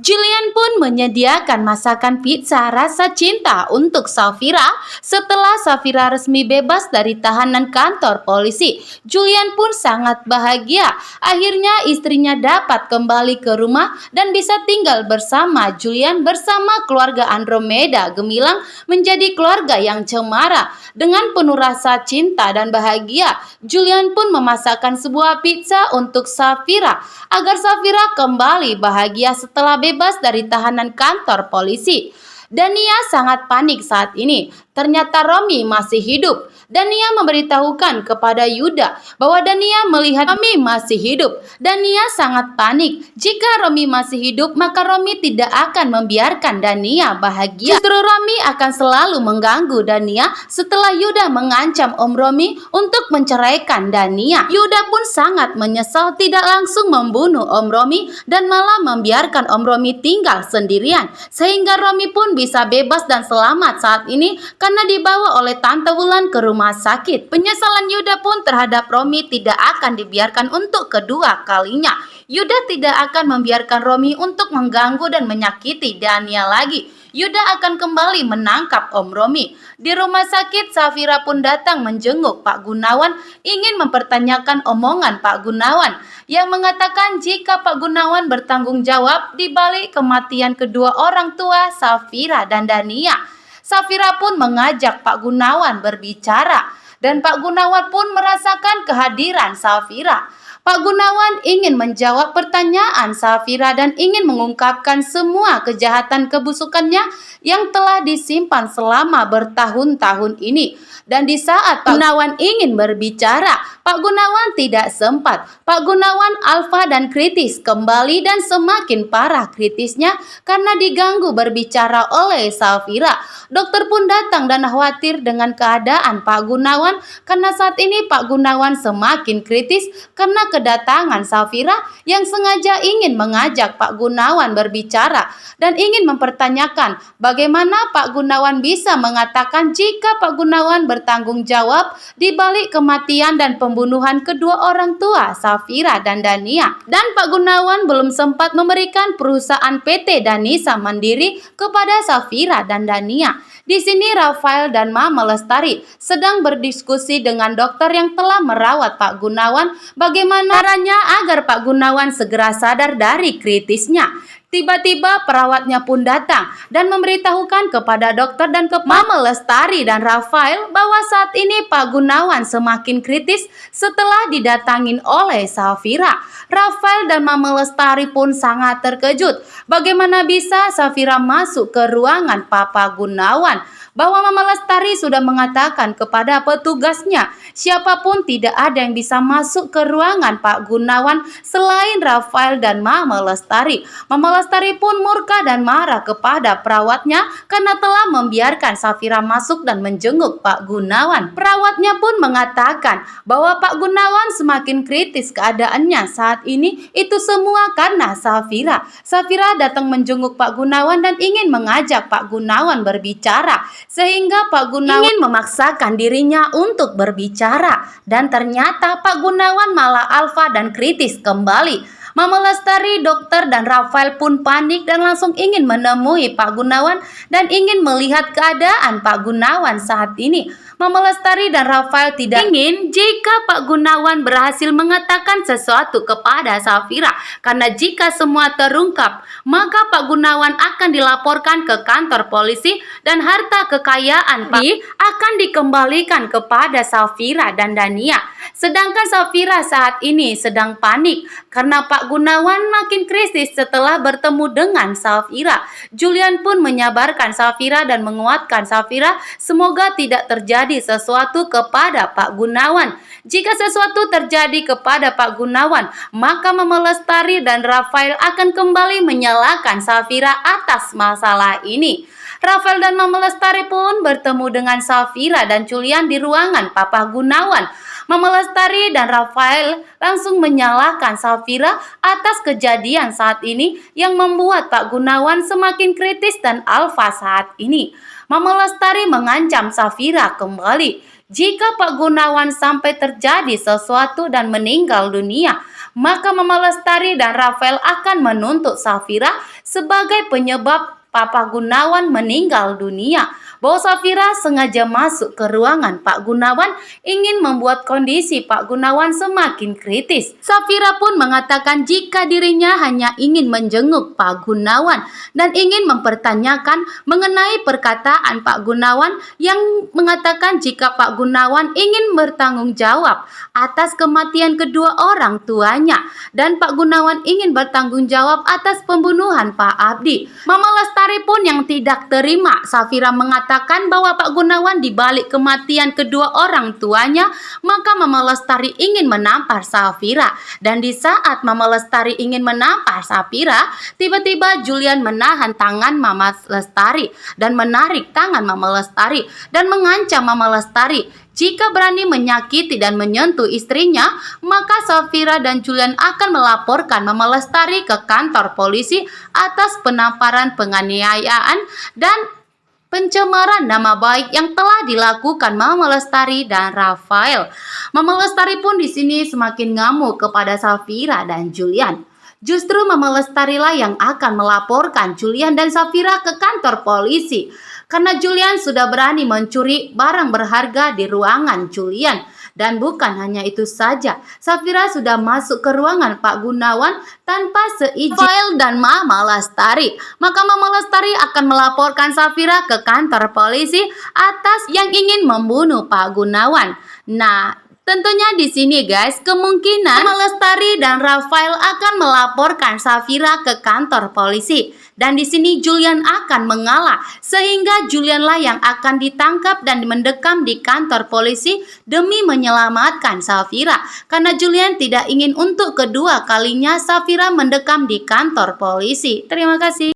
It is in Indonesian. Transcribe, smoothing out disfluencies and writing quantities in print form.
Julian pun menyediakan masakan pizza rasa cinta untuk Safira setelah Safira resmi bebas dari tahanan kantor polisi. Julian pun sangat bahagia. Akhirnya istrinya dapat kembali ke rumah dan bisa tinggal bersama. Julian bersama keluarga Andromeda gemilang menjadi keluarga yang cemara. Dengan penuh rasa cinta dan bahagia, Julian pun memasakkan sebuah pizza untuk Safira agar Safira kembali bahagia setelah bebas dari tahanan kantor polisi. Dania sangat panik saat ini. Ternyata Romi masih hidup. Dania memberitahukan kepada Yuda bahwa Dania melihat Romi masih hidup. Dania sangat panik. Jika Romi masih hidup, maka Romi tidak akan membiarkan Dania bahagia. Justru Romi akan selalu mengganggu Dania setelah Yuda mengancam Om Romi untuk menceraikan Dania. Yuda pun sangat menyesal tidak langsung membunuh Om Romi dan malah membiarkan Om Romi tinggal sendirian. Sehingga Romi pun bisa bebas dan selamat saat ini karena dibawa oleh Tante Wulan ke rumah sakit. Penyesalan Yuda pun terhadap Romi tidak akan dibiarkan untuk kedua kalinya. Yuda tidak akan membiarkan Romi untuk mengganggu dan menyakiti Dania lagi. Yuda akan kembali menangkap Om Romi. Di rumah sakit, Safira pun datang menjenguk Pak Gunawan, ingin mempertanyakan omongan Pak Gunawan yang mengatakan jika Pak Gunawan bertanggung jawab di balik kematian kedua orang tua Safira dan Dania. Safira pun mengajak Pak Gunawan berbicara dan Pak Gunawan pun merasakan kehadiran Safira. Pak Gunawan ingin menjawab pertanyaan Safira dan ingin mengungkapkan semua kejahatan kebusukannya yang telah disimpan selama bertahun-tahun ini. Dan di saat Pak Gunawan ingin berbicara, Pak Gunawan tidak sempat. Pak Gunawan alfa dan kritis kembali dan semakin parah kritisnya karena diganggu berbicara oleh Safira. Dokter pun datang dan khawatir dengan keadaan Pak Gunawan karena saat ini Pak Gunawan semakin kritis karena kedatangan Safira yang sengaja ingin mengajak Pak Gunawan berbicara dan ingin mempertanyakan bagaimana Pak Gunawan bisa mengatakan jika Pak Gunawan bertanggung jawab di balik kematian dan pembunuhan kedua orang tua Safira dan Dania. Dan Pak Gunawan belum sempat memberikan perusahaan PT Danisa Mandiri kepada Safira dan Dania. Di sini Rafael dan Mama Lestari sedang berdiskusi dengan dokter yang telah merawat Pak Gunawan bagaimana caranya agar Pak Gunawan segera sadar dari kritisnya. Tiba-tiba perawatnya pun datang dan memberitahukan kepada dokter dan ke Mama Lestari dan Rafael bahwa saat ini Pak Gunawan semakin kritis setelah didatangin oleh Safira. Rafael dan Mama Lestari pun sangat terkejut. Bagaimana bisa Safira masuk ke ruangan Papa Gunawan? Bahwa Mama Lestari sudah mengatakan kepada petugasnya, siapapun tidak ada yang bisa masuk ke ruangan Pak Gunawan selain Rafael dan Mama Lestari. Mama Lestari pun murka dan marah kepada perawatnya karena telah membiarkan Safira masuk dan menjenguk Pak Gunawan. Perawatnya pun mengatakan bahwa Pak Gunawan semakin kritis keadaannya saat ini, itu semua karena Safira. Safira datang menjenguk Pak Gunawan dan ingin mengajak Pak Gunawan berbicara. Sehingga Pak Gunawan ingin memaksakan dirinya untuk berbicara. Dan ternyata Pak Gunawan malah alfa dan kritis kembali. Mama Lestari, dokter, dan Rafael pun panik dan langsung ingin menemui Pak Gunawan dan ingin melihat keadaan Pak Gunawan saat ini. Mama Lestari dan Rafael tidak ingin jika Pak Gunawan berhasil mengatakan sesuatu kepada Safira. Karena jika semua terungkap, maka Pak Gunawan akan dilaporkan ke kantor polisi dan harta kekayaan Pak akan dikembalikan kepada Safira dan Dania. Sedangkan Safira saat ini sedang panik karena Pak Gunawan makin kritis setelah bertemu dengan Safira. Julian pun menyabarkan Safira dan menguatkan Safira semoga tidak terjadi sesuatu kepada Pak Gunawan. Jika sesuatu terjadi kepada Pak Gunawan, maka Mama Lestari dan Rafael akan kembali menyalahkan Safira atas masalah ini. Rafael dan Mama Lestari pun bertemu dengan Safira dan Julian di ruangan Papa Gunawan. Mama Lestari dan Rafael langsung menyalahkan Safira atas kejadian saat ini yang membuat Pak Gunawan semakin kritis dan alfa saat ini. Mama Lestari mengancam Safira kembali. Jika Pak Gunawan sampai terjadi sesuatu dan meninggal dunia, maka Mama Lestari dan Rafael akan menuntut Safira sebagai penyebab Pak Gunawan meninggal dunia. Bahwa Safira sengaja masuk ke ruangan Pak Gunawan ingin membuat kondisi Pak Gunawan semakin kritis. Safira pun mengatakan jika dirinya hanya ingin menjenguk Pak Gunawan dan ingin mempertanyakan mengenai perkataan Pak Gunawan yang mengatakan jika Pak Gunawan ingin bertanggung jawab atas kematian kedua orang tuanya dan Pak Gunawan ingin bertanggung jawab atas pembunuhan Pak Abdi. Mama Lestari pun yang tidak terima Safira mengatakan bahwa Pak Gunawan dibalik kematian kedua orang tuanya, maka Mama Lestari ingin menampar Safira. Dan di saat Mama Lestari ingin menampar Safira, tiba-tiba Julian menahan tangan Mama Lestari dan menarik tangan Mama Lestari dan mengancam Mama Lestari. Jika berani menyakiti dan menyentuh istrinya, maka Safira dan Julian akan melaporkan Mama Lestari ke kantor polisi atas penamparan, penganiayaan, dan pencemaran nama baik yang telah dilakukan Mama Lestari dan Rafael. Mama Lestari pun di sini semakin ngamuk kepada Safira dan Julian. Justru Mama Lestari lah yang akan melaporkan Julian dan Safira ke kantor polisi. Karena Julian sudah berani mencuri barang berharga di ruangan Julian. Dan bukan hanya itu saja, Safira sudah masuk ke ruangan Pak Gunawan tanpa seizin Rafael dan Mama Lestari. Maka Mama Lestari akan melaporkan Safira ke kantor polisi atas yang ingin membunuh Pak Gunawan. Nah, tentunya di sini guys, kemungkinan Mama Lestari dan Rafael akan melaporkan Safira ke kantor polisi. Dan di sini Julian akan mengalah, sehingga Julianlah yang akan ditangkap dan mendekam di kantor polisi demi menyelamatkan Safira. Karena Julian tidak ingin untuk kedua kalinya Safira mendekam di kantor polisi. Terima kasih.